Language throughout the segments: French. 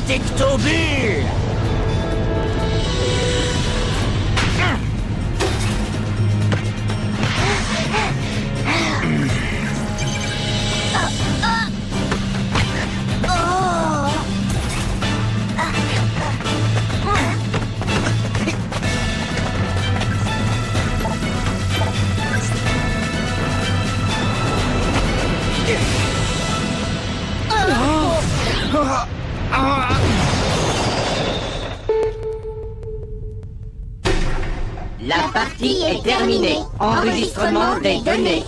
Protectobule. La partie est terminée. Enregistrement des données.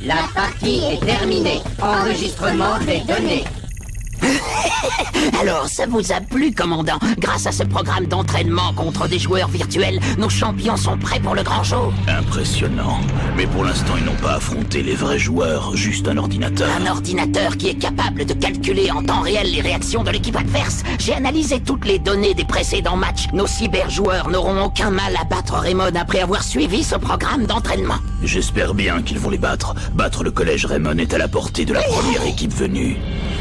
La partie est terminée. Enregistrement des données. Alors, ça vous a plu, commandant? Grâce à ce programme d'entraînement contre des joueurs virtuels, nos champions sont prêts pour le grand jour. Impressionnant. Mais pour l'instant, ils n'ont pas affronté les vrais joueurs, juste un ordinateur. Un ordinateur qui est capable de calculer en temps réel les réactions de l'équipe adverse. J'ai analysé toutes les données des précédents matchs. Nos cyberjoueurs n'auront aucun mal à battre Raymond après avoir suivi ce programme d'entraînement. J'espère bien qu'ils vont les battre. Battre le collège Raymond est à la portée de la première équipe venue.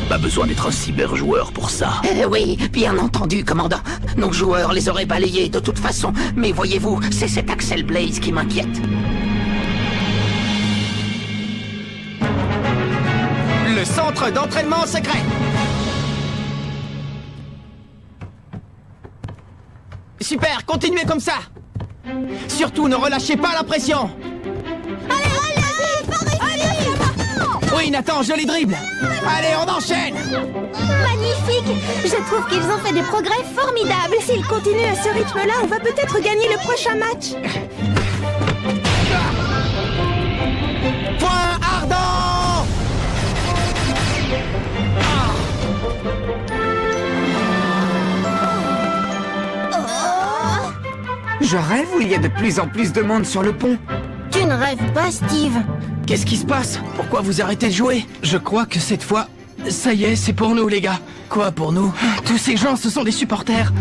Pas besoin d'être un cyberjoueur pour ça. Oui, bien entendu, commandant. Nos joueurs les auraient balayés de toute façon. Mais voyez-vous, c'est cet Axel Blaze qui m'inquiète. Le centre d'entraînement secret. Super, continuez comme ça. Surtout, ne relâchez pas la pression. Oui, Nathan, joli dribble. Allez, on enchaîne. Magnifique! Je trouve qu'ils ont fait des progrès formidables. S'ils continuent à ce rythme-là, on va peut-être gagner le prochain match. Point ardent. Je rêve où il y a de plus en plus de monde sur le pont. Tu ne rêves pas, Steve. Qu'est-ce qui se passe? Pourquoi vous arrêtez de jouer? Je crois que cette fois, ça y est, c'est pour nous, les gars. Quoi pour nous? Tous ces gens, ce sont des supporters.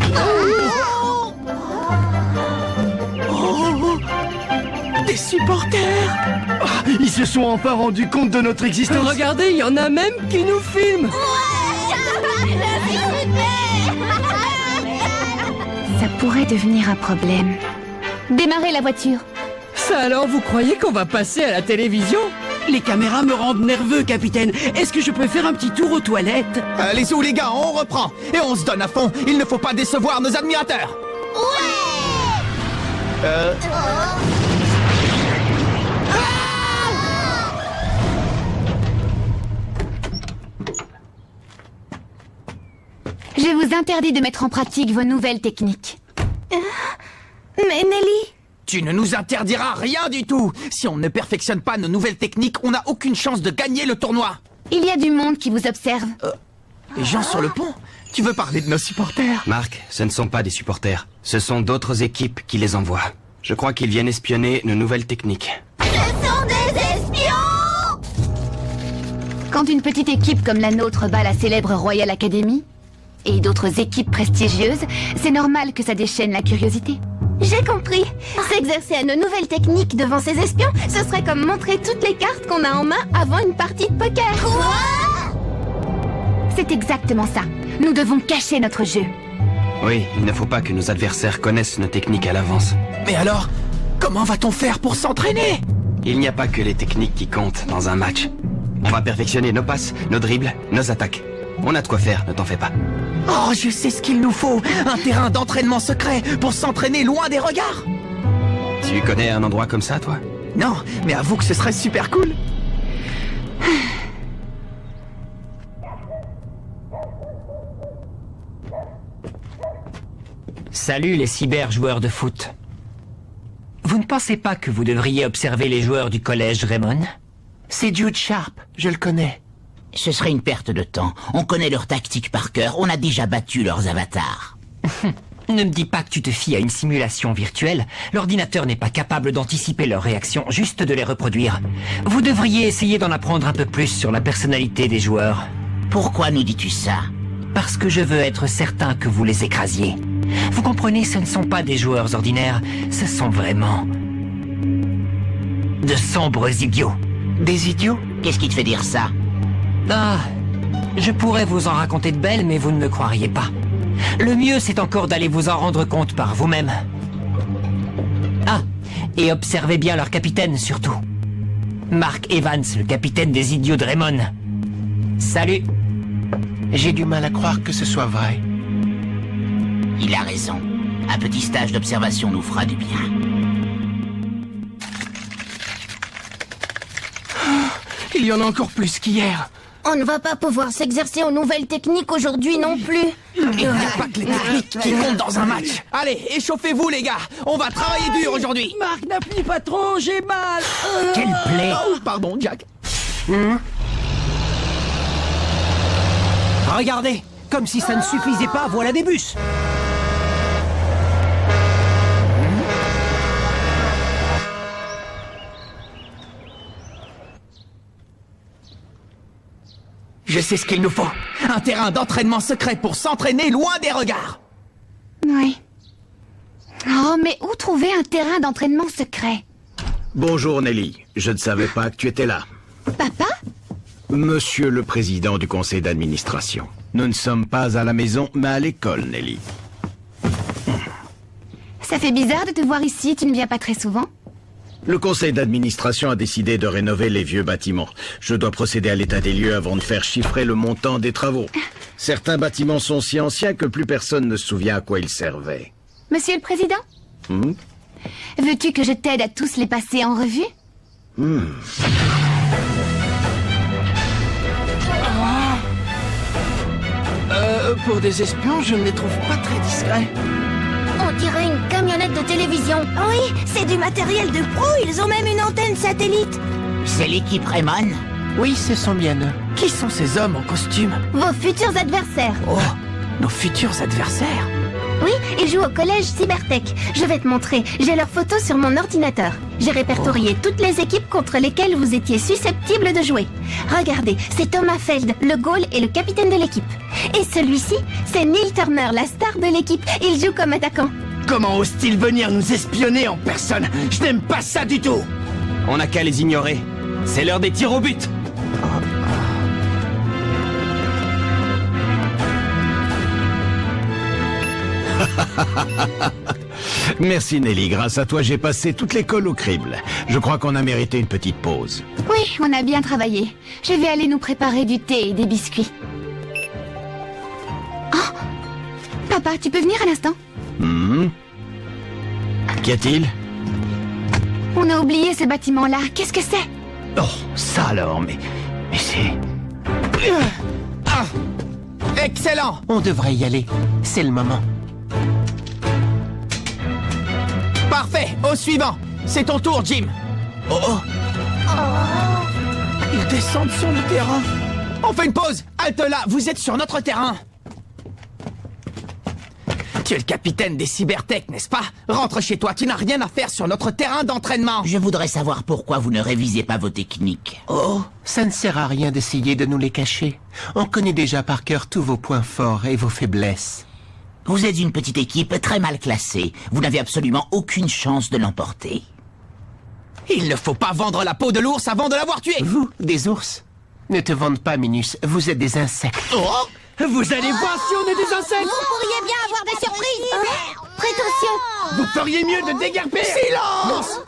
Des supporters! Ils se sont enfin rendus compte de notre existence. Regardez, il y en a même qui nous filment. Ça pourrait devenir un problème. Démarrez la voiture. Ça alors, vous croyez qu'on va passer à la télévision? Les caméras me rendent nerveux, capitaine. Est-ce que je peux faire un petit tour aux toilettes? Allez où, les gars, on reprend. Et on se donne à fond. Il ne faut pas décevoir nos admirateurs. Je vous interdis de mettre en pratique vos nouvelles techniques. Mais Nelly... Tu ne nous interdiras rien du tout. Si on ne perfectionne pas nos nouvelles techniques, on n'a aucune chance de gagner le tournoi. Il y a du monde qui vous observe. Les gens sur le pont? Tu veux parler de nos supporters? Marc, ce ne sont pas des supporters. Ce sont d'autres équipes qui les envoient. Je crois qu'ils viennent espionner nos nouvelles techniques. Ce sont des espions! Quand une petite équipe comme la nôtre bat la célèbre Royal Academy, et d'autres équipes prestigieuses, c'est normal que ça déchaîne la curiosité. J'ai compris. S'exercer à nos nouvelles techniques devant ces espions, ce serait comme montrer toutes les cartes qu'on a en main avant une partie de poker. Quoi? C'est exactement ça. Nous devons cacher notre jeu. Oui, il ne faut pas que nos adversaires connaissent nos techniques à l'avance. Mais alors, comment va-t-on faire pour s'entraîner? Il n'y a pas que les techniques qui comptent dans un match. On va perfectionner nos passes, nos dribbles, nos attaques. On a de quoi faire, ne t'en fais pas. Oh, je sais ce qu'il nous faut. Un terrain d'entraînement secret pour s'entraîner loin des regards. Tu connais un endroit comme ça, toi? Non, mais avoue que ce serait super cool. Salut les cyber-joueurs de foot. Vous ne pensez pas que vous devriez observer les joueurs du collège Raymond? C'est Jude Sharp, je le connais. Ce serait une perte de temps. On connaît leurs tactiques par cœur. On a déjà battu leurs avatars. Ne me dis pas que tu te fies à une simulation virtuelle. L'ordinateur n'est pas capable d'anticiper leurs réactions, juste de les reproduire. Vous devriez essayer d'en apprendre un peu plus sur la personnalité des joueurs. Pourquoi nous dis-tu ça? Parce que je veux être certain que vous les écrasiez. Vous comprenez, ce ne sont pas des joueurs ordinaires, ce sont vraiment... de sombres idiots. Des idiots? Qu'est-ce qui te fait dire ça? Ah, Je pourrais vous en raconter de belles, mais vous ne me croiriez pas. Le mieux, c'est encore d'aller vous en rendre compte par vous-même. Ah, et observez bien leur capitaine, surtout. Mark Evans, le capitaine des idiots de Raymond. Salut. J'ai du mal à croire que ce soit vrai. Il a raison. Un petit stage d'observation nous fera du bien. Il y en a encore plus qu'hier. On ne va pas pouvoir s'exercer aux nouvelles techniques aujourd'hui non plus. Il n'y a pas que les techniques qui comptent dans un match. Allez, échauffez-vous les gars. On va travailler dur aujourd'hui. Marc, n'appuie pas trop, j'ai mal. Quelle plaie. Oh, pardon, Jack. Regardez, comme si ça ne suffisait pas, voilà des bus. Je sais ce qu'il nous faut. Un terrain d'entraînement secret pour s'entraîner loin des regards. Oui. Oh, mais où trouver un terrain d'entraînement secret? Bonjour Nelly, je ne savais pas que tu étais là. Papa? Monsieur le président du conseil d'administration. Nous ne sommes pas à la maison, mais à l'école, Nelly. Ça fait bizarre de te voir ici, tu ne viens pas très souvent. Le conseil d'administration a décidé de rénover les vieux bâtiments. Je dois procéder à l'état des lieux avant de faire chiffrer le montant des travaux. Certains bâtiments sont si anciens que plus personne ne se souvient à quoi ils servaient. Monsieur le Président? Veux-tu que je t'aide à tous les passer en revue? Pour des espions, je ne les trouve pas très discrets. On dirait une camionnette de télévision. Oui, c'est du matériel de pro, ils ont même une antenne satellite. C'est l'équipe Raymond. Oui, ce sont bien eux. Qui sont ces hommes en costume? Vos futurs adversaires. Oh, nos futurs adversaires. Oui, ils jouent au collège Cybertech. Je vais te montrer, j'ai leurs photos sur mon ordinateur. J'ai répertorié toutes les équipes contre lesquelles vous étiez susceptibles de jouer. Regardez, c'est Thomas Feld, le goal et le capitaine de l'équipe. Et celui-ci, c'est Neil Turner, la star de l'équipe. Il joue comme attaquant. Comment osent-ils venir nous espionner en personne? Je n'aime pas ça du tout. On n'a qu'à les ignorer. C'est l'heure des tirs au but. Merci Nelly, grâce à toi j'ai passé toute l'école au crible. Je crois qu'on a mérité une petite pause. Oui, on a bien travaillé. Je vais aller nous préparer du thé et des biscuits. Oh! Papa, tu peux venir un instant? Qu'y a-t-il? On a oublié ce bâtiment-là. Qu'est-ce que c'est? Oh, ça alors, mais c'est... Ah! Excellent! On devrait y aller. C'est le moment. Parfait, au suivant. C'est ton tour, Jim. Oh. Ils descendent sur le terrain. On fait une pause. Halte là, vous êtes sur notre terrain. Tu es le capitaine des Cybertech, n'est-ce pas? Rentre chez toi, tu n'as rien à faire sur notre terrain d'entraînement. Je voudrais savoir pourquoi vous ne révisez pas vos techniques. Oh, ça ne sert à rien d'essayer de nous les cacher. On connaît déjà par cœur tous vos points forts et vos faiblesses. Vous êtes une petite équipe très mal classée. Vous n'avez absolument aucune chance de l'emporter. Il ne faut pas vendre la peau de l'ours avant de l'avoir tué. Vous, des ours? Ne te vante pas, Minus. Vous êtes des insectes. Oh! Vous allez voir si on est des insectes. Vous pourriez bien avoir des surprises. Précaution. Vous feriez mieux de déguerpir. Silence!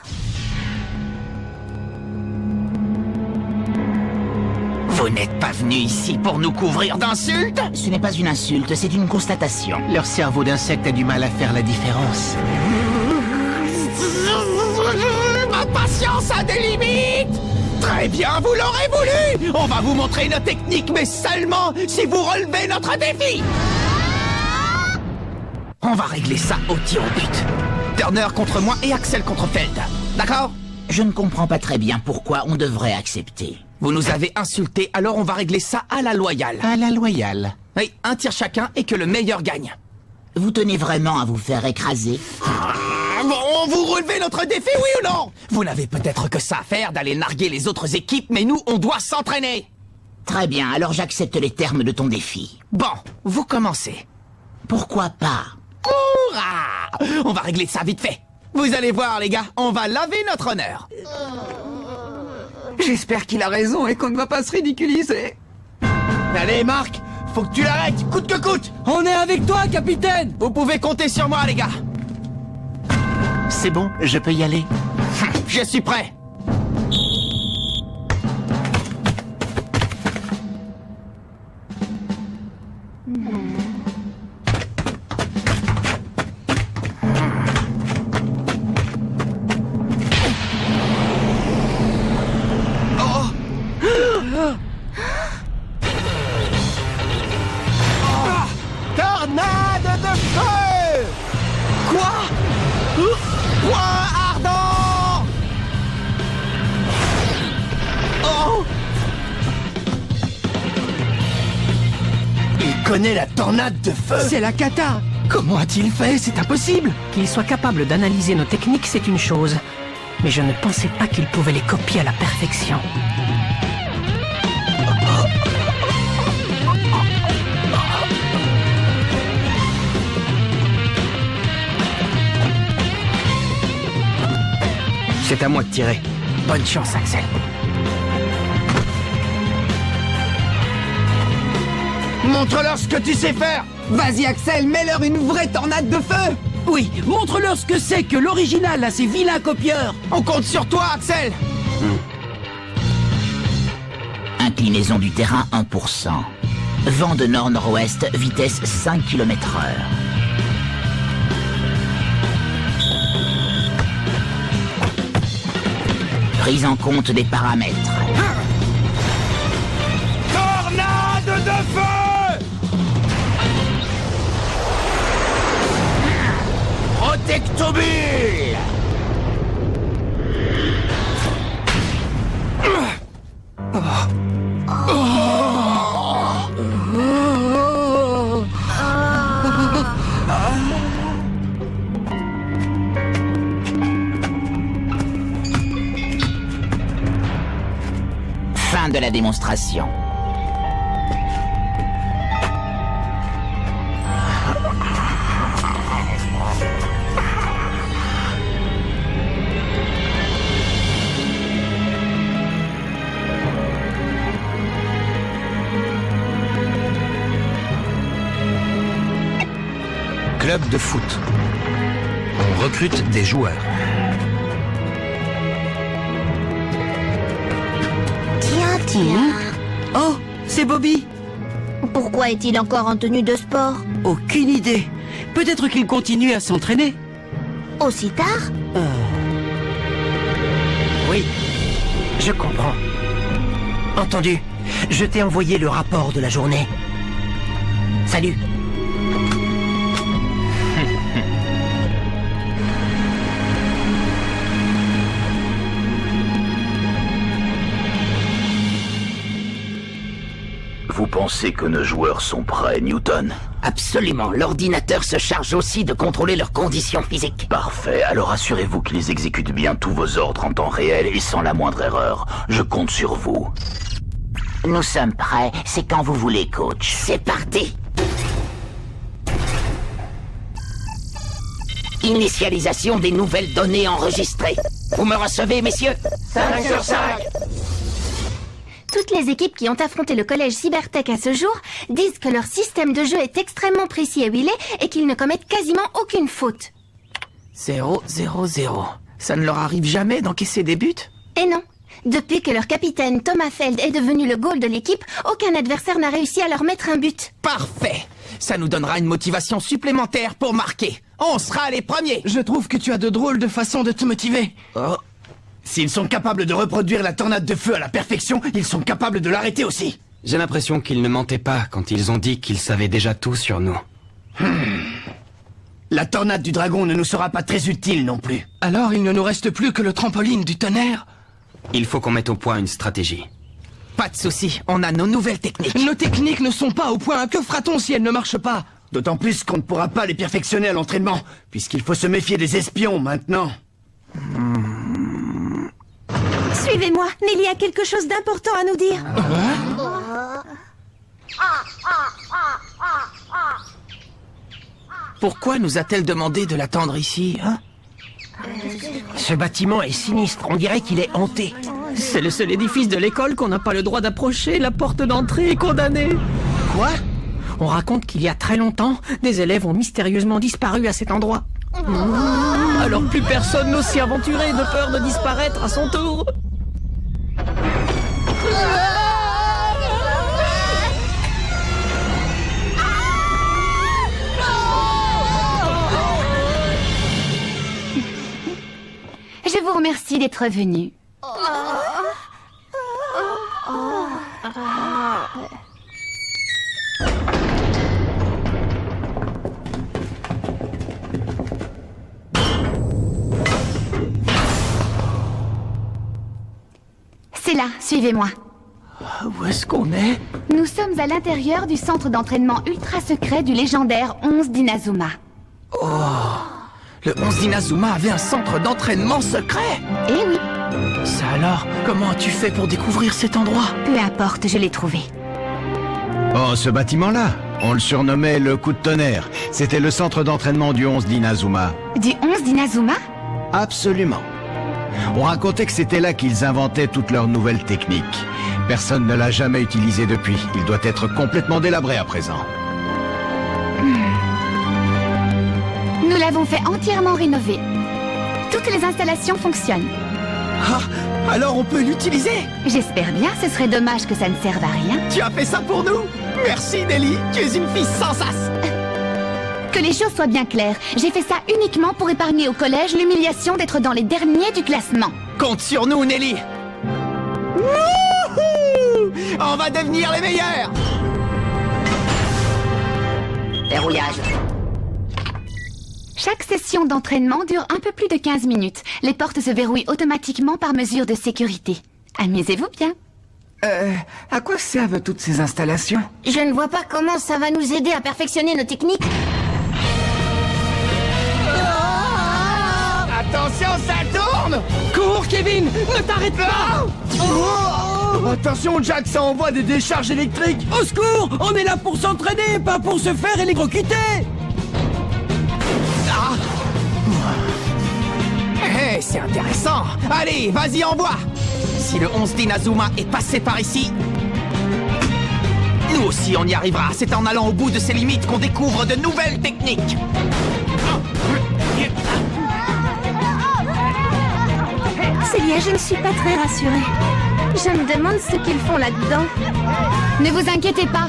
Vous n'êtes pas venu ici pour nous couvrir d'insultes? Ce n'est pas une insulte, c'est une constatation. Leur cerveau d'insecte a du mal à faire la différence. Ma patience a des limites! Très bien, vous l'aurez voulu! On va vous montrer nos techniques, mais seulement si vous relevez notre défi! On va régler ça au tir au but. Turner contre moi et Axel contre Feld. D'accord? Je ne comprends pas très bien pourquoi on devrait accepter. Vous nous avez insultés, alors on va régler ça à la loyale. À la loyale. Oui, un tir chacun et que le meilleur gagne. Vous tenez vraiment à vous faire écraser? On vous relevez notre défi, oui ou non? Vous n'avez peut-être que ça à faire d'aller narguer les autres équipes, mais nous, on doit s'entraîner. Très bien, alors j'accepte les termes de ton défi. Bon, vous commencez. Pourquoi pas? Hourra! On va régler ça vite fait. Vous allez voir, les gars, on va laver notre honneur. J'espère qu'il a raison et qu'on ne va pas se ridiculiser. Allez, Marc, faut que tu l'arrêtes, coûte que coûte. On est avec toi, capitaine. Vous pouvez compter sur moi, les gars. C'est bon, je peux y aller. Je suis prêt. Tornade de feu! Quoi? Point ardent! Oh! Il connaît la tornade de feu! C'est la cata. Comment a-t-il fait? C'est impossible! Qu'il soit capable d'analyser nos techniques, c'est une chose. Mais je ne pensais pas qu'il pouvait les copier à la perfection. C'est à moi de tirer. Bonne chance, Axel. Montre-leur ce que tu sais faire! Vas-y Axel, mets-leur une vraie tornade de feu. Oui, montre-leur ce que c'est que l'original à ces vilains copieurs. On compte sur toi, Axel! Inclinaison du terrain 1%. Vent de nord-nord-ouest, vitesse 5 km/h. Prise en compte des paramètres. Tornade de feu! Protectobule! Fin de la démonstration. Club de foot. On recrute des joueurs. Tiens. Oh, c'est Bobby. Pourquoi est-il encore en tenue de sport? Aucune idée. Peut-être qu'il continue à s'entraîner. Aussi tard? Oui, je comprends. Entendu. Je t'ai envoyé le rapport de la journée. Salut. Vous pensez que nos joueurs sont prêts, Newton? Absolument, l'ordinateur se charge aussi de contrôler leurs conditions physiques. Parfait, alors assurez-vous qu'ils exécutent bien tous vos ordres en temps réel et sans la moindre erreur. Je compte sur vous. Nous sommes prêts, c'est quand vous voulez, coach. C'est parti! Initialisation des nouvelles données enregistrées. Vous me recevez, messieurs? 5 sur 5! Toutes les équipes qui ont affronté le collège Cybertech à ce jour disent que leur système de jeu est extrêmement précis et huilé et qu'ils ne commettent quasiment aucune faute. 0, 0, 0. Ça ne leur arrive jamais d'encaisser des buts? Et non. Depuis que leur capitaine Thomas Feld est devenu le goal de l'équipe, aucun adversaire n'a réussi à leur mettre un but. Parfait! Ça nous donnera une motivation supplémentaire pour marquer. On sera les premiers! Je trouve que tu as de drôles de façons de te motiver. Oh. S'ils sont capables de reproduire la tornade de feu à la perfection, ils sont capables de l'arrêter aussi. J'ai l'impression qu'ils ne mentaient pas quand ils ont dit qu'ils savaient déjà tout sur nous. La tornade du dragon ne nous sera pas très utile non plus. Alors il ne nous reste plus que le trampoline du tonnerre. Il faut qu'on mette au point une stratégie. Pas de souci, on a nos nouvelles techniques. Nos techniques ne sont pas au point. Que fera-t-on si elles ne marchent pas? D'autant plus qu'on ne pourra pas les perfectionner à l'entraînement, puisqu'il faut se méfier des espions maintenant. Suivez-moi, Nelly a quelque chose d'important à nous dire. Pourquoi nous a-t-elle demandé de l'attendre ici, hein? Ce bâtiment est sinistre, on dirait qu'il est hanté. C'est le seul édifice de l'école qu'on n'a pas le droit d'approcher. La porte d'entrée est condamnée. Quoi? On raconte qu'il y a très longtemps, des élèves ont mystérieusement disparu à cet endroit. Alors plus personne n'ose s'y aventurer de peur de disparaître à son tour. Je vous remercie d'être venu. C'est là, suivez-moi. Où est-ce qu'on est? Nous sommes à l'intérieur du centre d'entraînement ultra secret du légendaire 11 d'Inazuma. Le 11 d'Inazuma avait un centre d'entraînement secret. Eh oui, Ça alors, comment as-tu fait pour découvrir cet endroit? peu importe, je l'ai trouvé. Oh, ce bâtiment-là, on le surnommait le coup de tonnerre. C'était le centre d'entraînement du 11 d'Inazuma. Du 11 d'Inazuma? Absolument. On racontait que c'était là qu'ils inventaient toutes leurs nouvelles techniques. Personne ne l'a jamais utilisé depuis. Il doit être complètement délabré à présent. Nous l'avons fait entièrement rénover. Toutes les installations fonctionnent. Ah, alors on peut l'utiliser? J'espère bien, ce serait dommage que ça ne serve à rien. Tu as fait ça pour nous? Merci Nelly, tu es une fille sans sas. Que les choses soient bien claires, j'ai fait ça uniquement pour épargner au collège l'humiliation d'être dans les derniers du classement. Compte sur nous Nelly. Wouhou! On va devenir les meilleurs. Verrouillage. Chaque session d'entraînement dure un peu plus de 15 minutes. Les portes se verrouillent automatiquement par mesure de sécurité. Amusez-vous bien. À quoi servent toutes ces installations? Je ne vois pas comment ça va nous aider à perfectionner nos techniques. Attention, ça tourne! Cours, Kevin! Ne t'arrête pas! Attention, Jack, ça envoie des décharges électriques! Au secours! On est là pour s'entraîner, pas pour se faire électrocuter! Hé, c'est intéressant! Allez, vas-y, envoie! Si le 11 d'Inazuma est passé par ici, nous aussi on y arrivera. C'est en allant au bout de ses limites qu'on découvre de nouvelles techniques. Célia, je ne suis pas très rassurée. Je me demande ce qu'ils font là-dedans. Ne vous inquiétez pas.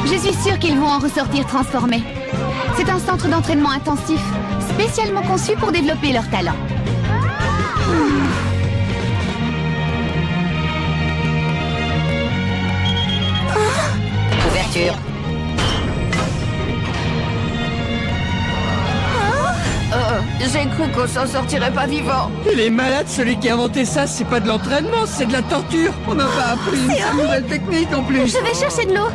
Je suis sûre qu'ils vont en ressortir transformés. C'est un centre d'entraînement intensif, spécialement conçu pour développer leurs talents. Ouverture. J'ai cru qu'on s'en sortirait pas vivant. Il est malade, celui qui a inventé ça. C'est pas de l'entraînement, c'est de la torture. On n'a pas appris une nouvelle technique en plus. Je vais chercher de l'eau.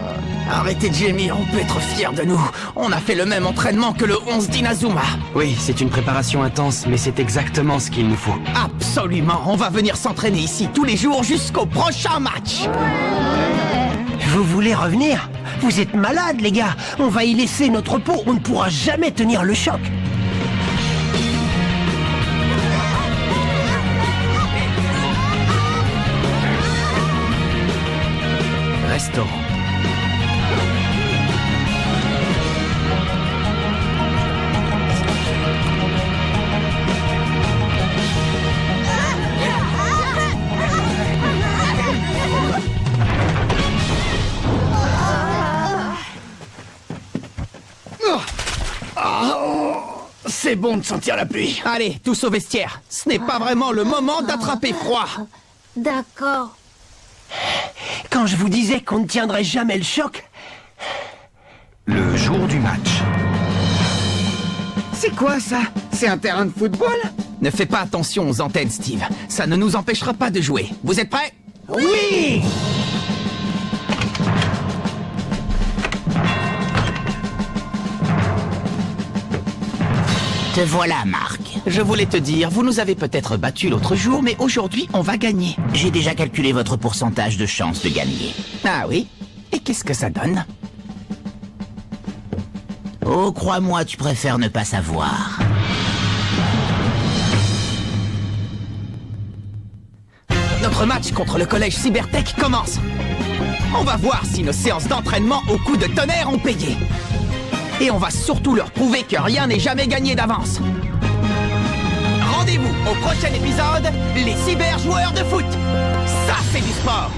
Arrêtez de gémir, on peut être fiers de nous. On a fait le même entraînement que le 11 d'Inazuma. Oui, c'est une préparation intense, mais c'est exactement ce qu'il nous faut. Absolument, on va venir s'entraîner ici tous les jours jusqu'au prochain match. Vous voulez revenir? Vous êtes malades, les gars. On va y laisser notre peau. On ne pourra jamais tenir le choc. Restaurant. C'est bon de sentir la pluie. Allez, tous au vestiaire. Ce n'est pas vraiment le moment d'attraper froid. D'accord. Quand je vous disais qu'on ne tiendrait jamais le choc... Le jour du match. C'est quoi ça? C'est un terrain de football? Ne fais pas attention aux antennes, Steve. Ça ne nous empêchera pas de jouer. Vous êtes prêts? Oui! Te voilà, Marc. Je voulais te dire, vous nous avez peut-être battus l'autre jour, mais aujourd'hui, on va gagner. J'ai déjà calculé votre pourcentage de chance de gagner. Ah oui? Et qu'est-ce que ça donne? Oh, crois-moi, tu préfères ne pas savoir. Notre match contre le collège Cybertech commence. On va voir si nos séances d'entraînement au coup de tonnerre ont payé. Et on va surtout leur prouver que rien n'est jamais gagné d'avance. Rendez-vous au prochain épisode, les cyberjoueurs de foot. Ça, c'est du sport.